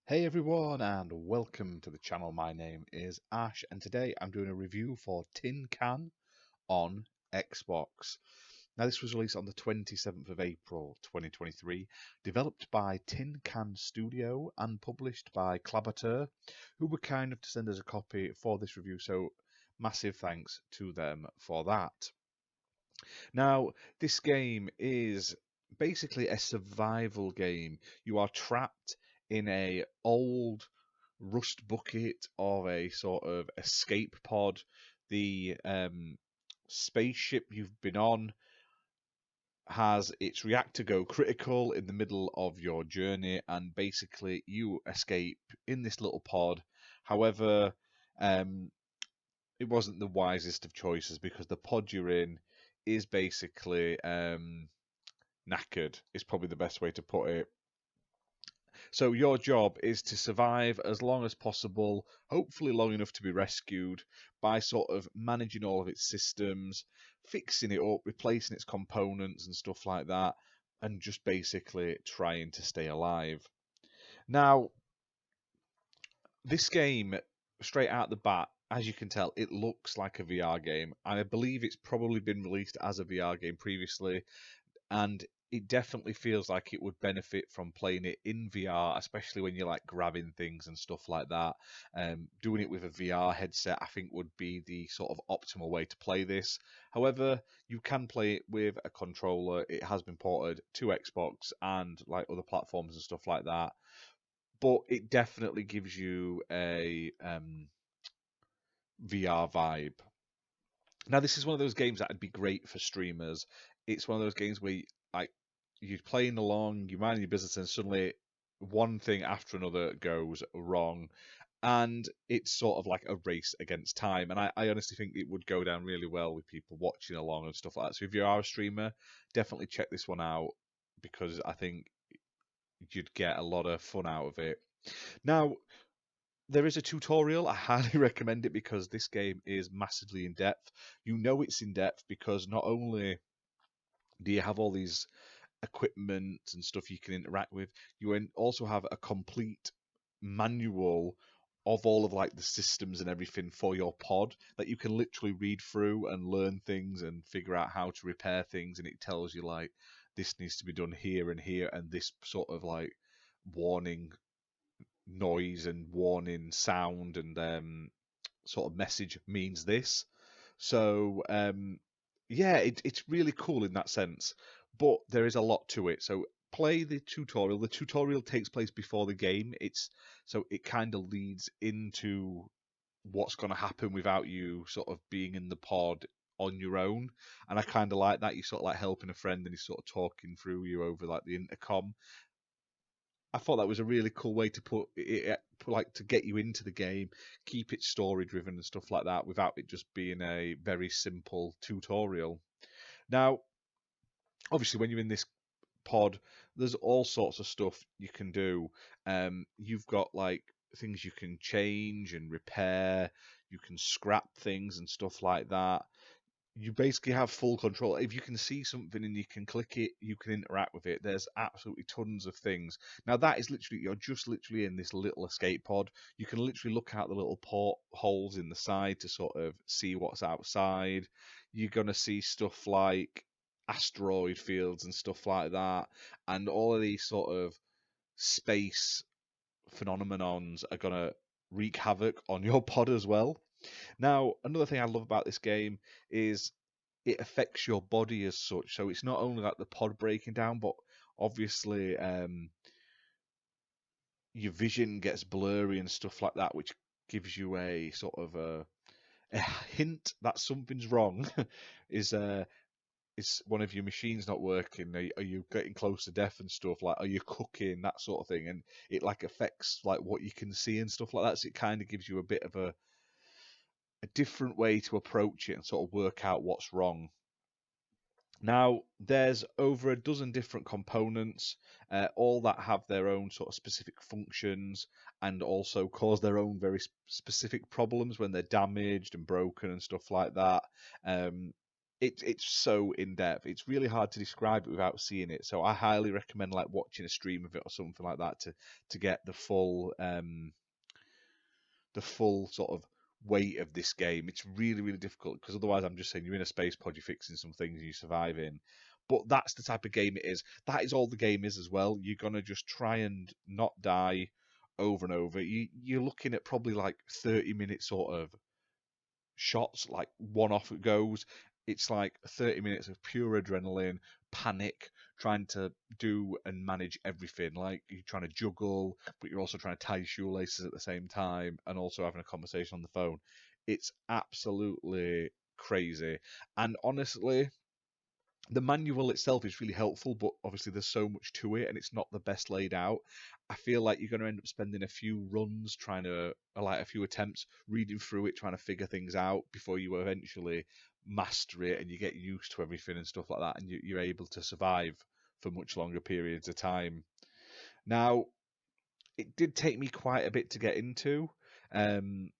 Hey everyone, and welcome to the channel. My name is Ash, and today I'm doing a review for Tin Can on Xbox. Now, this was released on the 27th of April 2023, developed by Tin Can Studio and published by klabater, who were kind enough to send us a copy for this review, so massive thanks to them for that. Now, this game is basically a survival game. You are trapped in a old rust bucket of a sort of escape pod. The spaceship you've been on has its reactor go critical in the middle of your journey, and basically you escape in this little pod. However, um, it wasn't the wisest of choices because the pod you're in is basically knackered, is probably the best way to put it. So your job is to survive as long as possible, hopefully long enough to be rescued, by sort of managing all of its systems, fixing it up, replacing its components and stuff like that, and just basically trying to stay alive. Now, this game, straight out the bat, as you can tell, it looks like a VR game. I believe it's probably been released as a VR game previously, and it definitely feels like it would benefit from playing it in VR, especially when you're like grabbing things and stuff like that. Doing it with a VR headset, I think, would be the sort of optimal way to play this. However, you can play it with a controller. It has been ported to Xbox and like other platforms and stuff like that. But it definitely gives you a VR vibe. Now, this is one of those games that would be great for streamers. It's one of those games where like you're playing along, you mind your business, and suddenly one thing after another goes wrong, and it's sort of like a race against time. And I honestly think it would go down really well with people watching along and stuff like that. So if you are a streamer, definitely check this one out because I think you'd get a lot of fun out of it. Now, there is a tutorial. I highly recommend it because this game is massively in depth. You know it's in depth because not only do you have all these equipment and stuff you can interact with, you also have a complete manual of all of like the systems and everything for your pod that you can literally read through and learn things and figure out how to repair things, and it tells you like this needs to be done here and here, and this sort of like warning noise and warning sound and sort of message means this. So yeah, it's really cool in that sense, but there is a lot to it. So play the tutorial. The tutorial takes place before the game. It's so it kind of leads into what's going to happen without you sort of being in the pod on your own. And I kind of like that. You sort of like helping a friend and he's sort of talking through you over like the intercom. I thought that was a really cool way to put it, like to get you into the game, keep it story driven and stuff like that, without it just being a very simple tutorial. Now, obviously, when you're in this pod, there's all sorts of stuff you can do. You've got like things you can change and repair. You can scrap things and stuff like that. You basically have full control. If you can see something and you can click it, you can interact with it. There's absolutely tons of things. Now that is literally, you're just literally in this little escape pod. You can literally look out the little port holes in the side to sort of see what's outside. You're gonna see stuff like asteroid fields and stuff like that, and all of these sort of space phenomenons are gonna wreak havoc on your pod as well. Now, another thing I love about this game is it affects your body as such. So it's not only like the pod breaking down, but obviously your vision gets blurry and stuff like that, which gives you a sort of a hint that something's wrong. is is one of your machines not working? Are you getting close to death and stuff? Like, are you cooking, that sort of thing? And it like affects like what you can see and stuff like that. So it kind of gives you a bit of a different way to approach it and sort of work out what's wrong. Now, there's over a dozen different components, all that have their own sort of specific functions and also cause their own very specific problems when they're damaged and broken and stuff like that. Um, it's so in depth. It's really hard to describe it without seeing it. So I highly recommend like watching a stream of it or something like that to get the full sort of weight of this game. It's really, really difficult because otherwise I'm just saying you're in a space pod, you're fixing some things, and you're surviving. But that's the type of game it is. That is all the game is as well. You're gonna just try and not die over and over. You're looking at probably like 30 minute sort of shots, like one off it goes. It's like 30 minutes of pure adrenaline, panic, trying to do and manage everything. Like you're trying to juggle, but you're also trying to tie your shoelaces at the same time and also having a conversation on the phone. It's absolutely crazy. And honestly, the manual itself is really helpful, but obviously there's so much to it and it's not the best laid out. I feel like you're going to end up spending a few runs trying to, like a few attempts reading through it, trying to figure things out before you eventually master it and you get used to everything and stuff like that, and you're able to survive for much longer periods of time. Now, it did take me quite a bit to get into. Um,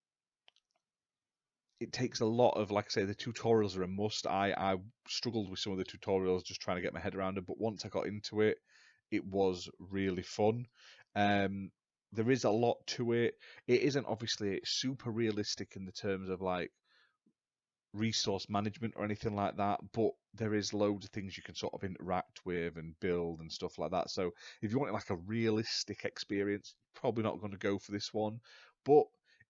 it takes a lot of, like I say, the tutorials are a must. I struggled with some of the tutorials just trying to get my head around it, but once I got into it, it was really fun. Um, there is a lot to it. It isn't obviously super realistic in the terms of like resource management or anything like that, but there is loads of things you can sort of interact with and build and stuff like that. So if you want like a realistic experience, probably not going to go for this one. But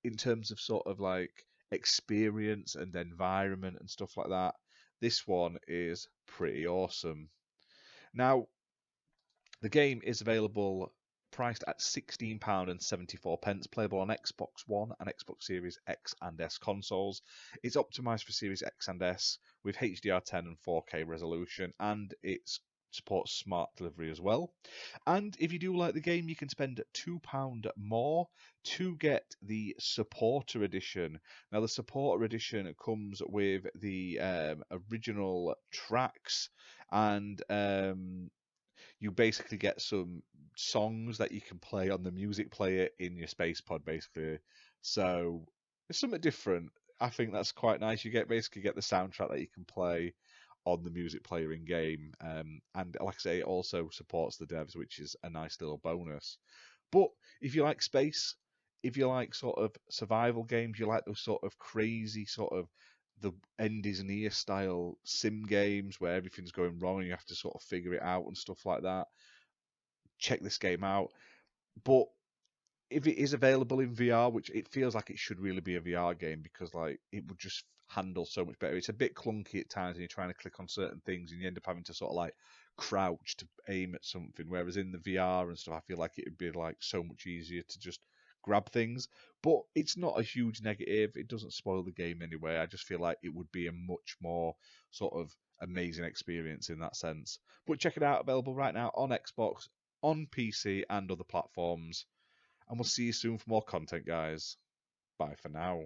in terms of sort of like experience and environment and stuff like that, this one is pretty awesome. Now, the game is available priced at £16.74, playable on Xbox One and Xbox Series X and S consoles. It's optimized for Series X and S with HDR10 and 4K resolution, and it supports smart delivery as well. And if you do like the game, you can spend £2 more to get the supporter edition. Now, the supporter edition comes with the original tracks and you basically get some songs that you can play on the music player in your space pod, basically. So it's something different. I think that's quite nice. You get basically get the soundtrack that you can play on the music player in game, and like I say, it also supports the devs, which is a nice little bonus. But if you like space, if you like sort of survival games, you like those sort of crazy sort of the end is near style sim games where everything's going wrong and you have to sort of figure it out and stuff like that, check this game out. But if it is available in VR, which it feels like it should really be a VR game because like it would just handle so much better. It's a bit clunky at times, and you're trying to click on certain things, and you end up having to sort of like crouch to aim at something. Whereas in the VR and stuff, I feel like it would be like so much easier to just grab things. But it's not a huge negative. It doesn't spoil the game anyway. I just feel like it would be a much more sort of amazing experience in that sense. But check it out, available right now on Xbox, on PC, and other platforms. And we'll see you soon for more content, guys. Bye for now.